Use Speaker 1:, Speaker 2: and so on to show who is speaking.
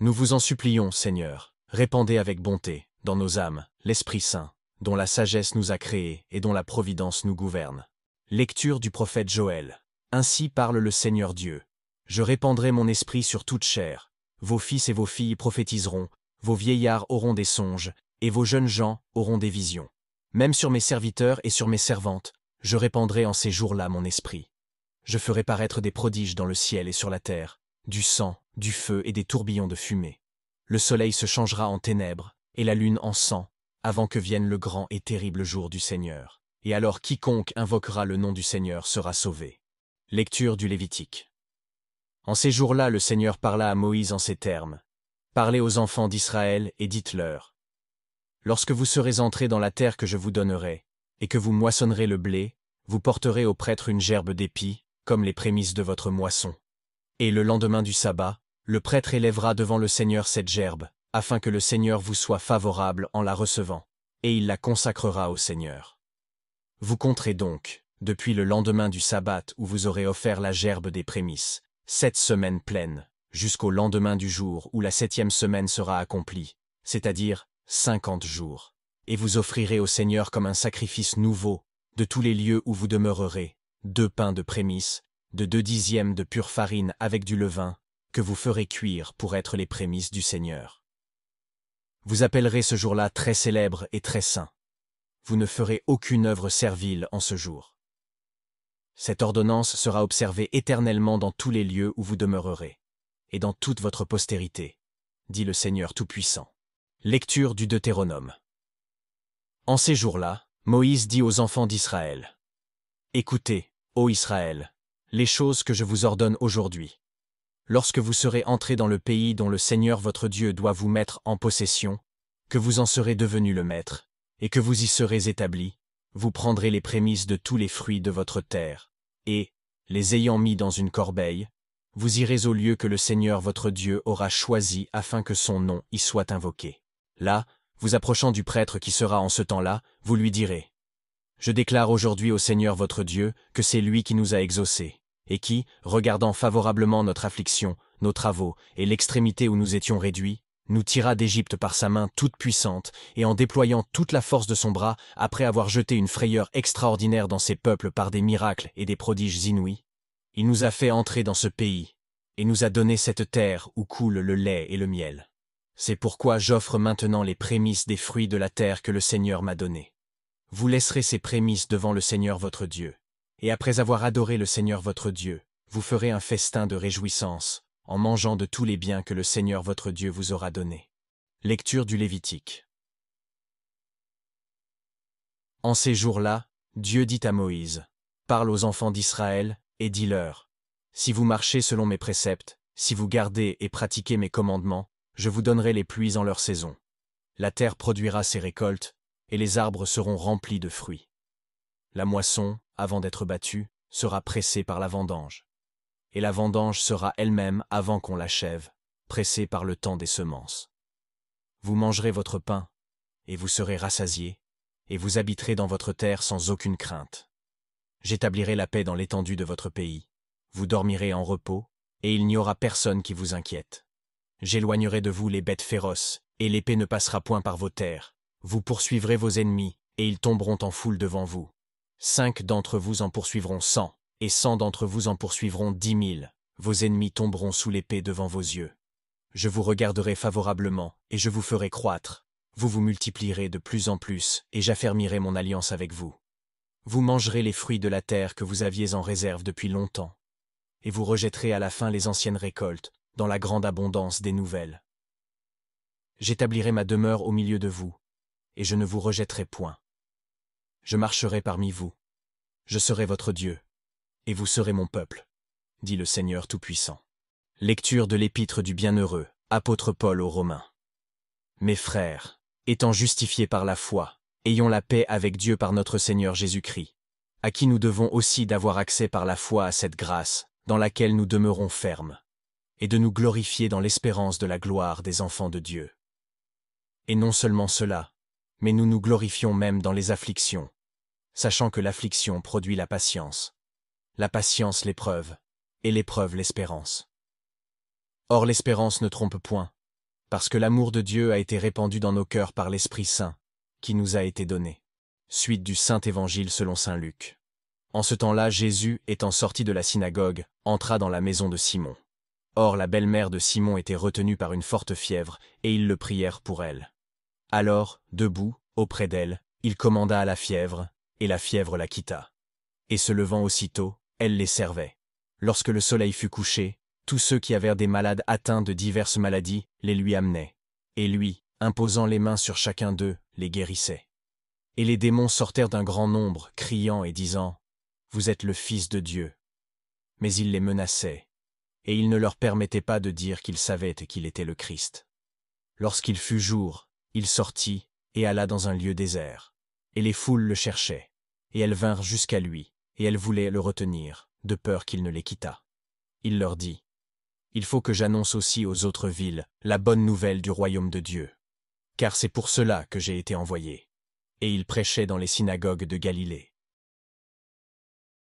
Speaker 1: Nous vous en supplions, Seigneur, répandez avec bonté, dans nos âmes, l'Esprit Saint, dont la sagesse nous a créés et dont la providence nous gouverne. Lecture du prophète Joël. Ainsi parle le Seigneur Dieu. Je répandrai mon esprit sur toute chair. Vos fils et vos filles prophétiseront, vos vieillards auront des songes, et vos jeunes gens auront des visions. Même sur mes serviteurs et sur mes servantes, je répandrai en ces jours-là mon esprit. Je ferai paraître des prodiges dans le ciel et sur la terre, du sang, du feu et des tourbillons de fumée. Le soleil se changera en ténèbres, et la lune en sang, avant que vienne le grand et terrible jour du Seigneur. Et alors quiconque invoquera le nom du Seigneur sera sauvé. Lecture du Lévitique. En ces jours-là, le Seigneur parla à Moïse en ces termes. Parlez aux enfants d'Israël et dites-leur. Lorsque vous serez entrés dans la terre que je vous donnerai, et que vous moissonnerez le blé, vous porterez au prêtre une gerbe d'épis, comme les prémices de votre moisson. Et le lendemain du sabbat, le prêtre élèvera devant le Seigneur cette gerbe, afin que le Seigneur vous soit favorable en la recevant, et il la consacrera au Seigneur. Vous compterez donc, depuis le lendemain du sabbat où vous aurez offert la gerbe des prémices, 7 semaines pleines, jusqu'au lendemain du jour où la 7e semaine sera accomplie, c'est-à-dire 50 jours. Et vous offrirez au Seigneur comme un sacrifice nouveau, de tous les lieux où vous demeurerez, 2 pains de prémices, de 2 dixièmes de pure farine avec du levain, que vous ferez cuire pour être les prémices du Seigneur. Vous appellerez ce jour-là très célèbre et très saint. Vous ne ferez aucune œuvre servile en ce jour. Cette ordonnance sera observée éternellement dans tous les lieux où vous demeurerez, et dans toute votre postérité, dit le Seigneur Tout-Puissant. Lecture du Deutéronome. En ces jours-là, Moïse dit aux enfants d'Israël. Écoutez, ô Israël, les choses que je vous ordonne aujourd'hui. Lorsque vous serez entrés dans le pays dont le Seigneur votre Dieu doit vous mettre en possession, que vous en serez devenu le maître, et que vous y serez établis, vous prendrez les prémices de tous les fruits de votre terre, et, les ayant mis dans une corbeille, vous irez au lieu que le Seigneur votre Dieu aura choisi afin que son nom y soit invoqué. Là, vous approchant du prêtre qui sera en ce temps-là, vous lui direz. Je déclare aujourd'hui au Seigneur votre Dieu que c'est lui qui nous a exaucés, et qui, regardant favorablement notre affliction, nos travaux et l'extrémité où nous étions réduits, nous tira d'Égypte par sa main toute puissante, et en déployant toute la force de son bras, après avoir jeté une frayeur extraordinaire dans ses peuples par des miracles et des prodiges inouïs, il nous a fait entrer dans ce pays, et nous a donné cette terre où coule le lait et le miel. C'est pourquoi j'offre maintenant les prémices des fruits de la terre que le Seigneur m'a donnée. Vous laisserez ces prémices devant le Seigneur votre Dieu, et après avoir adoré le Seigneur votre Dieu, vous ferez un festin de réjouissance, en mangeant de tous les biens que le Seigneur votre Dieu vous aura donnés. Lecture du Lévitique. En ces jours-là, Dieu dit à Moïse, parle aux enfants d'Israël, et dis-leur, si vous marchez selon mes préceptes, si vous gardez et pratiquez mes commandements, je vous donnerai les pluies en leur saison. La terre produira ses récoltes, et les arbres seront remplis de fruits. La moisson, avant d'être battue, sera pressée par la vendange. Et la vendange sera elle-même, avant qu'on l'achève, pressée par le temps des semences. Vous mangerez votre pain, et vous serez rassasiés, et vous habiterez dans votre terre sans aucune crainte. J'établirai la paix dans l'étendue de votre pays. Vous dormirez en repos, et il n'y aura personne qui vous inquiète. J'éloignerai de vous les bêtes féroces, et l'épée ne passera point par vos terres. Vous poursuivrez vos ennemis, et ils tomberont en foule devant vous. 5 d'entre vous en poursuivront 100, et 100 d'entre vous en poursuivront 10 000. Vos ennemis tomberont sous l'épée devant vos yeux. Je vous regarderai favorablement, et je vous ferai croître. Vous vous multiplierez de plus en plus, et j'affermirai mon alliance avec vous. Vous mangerez les fruits de la terre que vous aviez en réserve depuis longtemps, et vous rejetterez à la fin les anciennes récoltes, dans la grande abondance des nouvelles. J'établirai ma demeure au milieu de vous, et je ne vous rejetterai point. Je marcherai parmi vous, je serai votre Dieu, et vous serez mon peuple, dit le Seigneur Tout-Puissant. Lecture de l'épître du bienheureux, apôtre Paul aux Romains. Mes frères, étant justifiés par la foi, ayons la paix avec Dieu par notre Seigneur Jésus-Christ, à qui nous devons aussi d'avoir accès par la foi à cette grâce, dans laquelle nous demeurons fermes, et de nous glorifier dans l'espérance de la gloire des enfants de Dieu. Et non seulement cela, mais nous nous glorifions même dans les afflictions, sachant que l'affliction produit la patience l'épreuve, et l'épreuve l'espérance. Or l'espérance ne trompe point, parce que l'amour de Dieu a été répandu dans nos cœurs par l'Esprit Saint, qui nous a été donné. Suite du Saint Évangile selon saint Luc. En ce temps-là, Jésus, étant sorti de la synagogue, entra dans la maison de Simon. Or la belle-mère de Simon était retenue par une forte fièvre, et ils le prièrent pour elle. Alors, debout, auprès d'elle, il commanda à la fièvre, et la fièvre la quitta. Et se levant aussitôt, elle les servait. Lorsque le soleil fut couché, tous ceux qui avaient des malades atteints de diverses maladies les lui amenaient. Et lui, imposant les mains sur chacun d'eux, les guérissait. Et les démons sortirent d'un grand nombre, criant et disant « Vous êtes le Fils de Dieu ». Mais il les menaçait, et il ne leur permettait pas de dire qu'ils savaient qu'il était le Christ. Lorsqu'il fut jour, il sortit et alla dans un lieu désert. Et les foules le cherchaient, et elles vinrent jusqu'à lui, et elles voulaient le retenir, de peur qu'il ne les quittât. Il leur dit « Il faut que j'annonce aussi aux autres villes la bonne nouvelle du royaume de Dieu, car c'est pour cela que j'ai été envoyé. » Et il prêchait dans les synagogues de Galilée.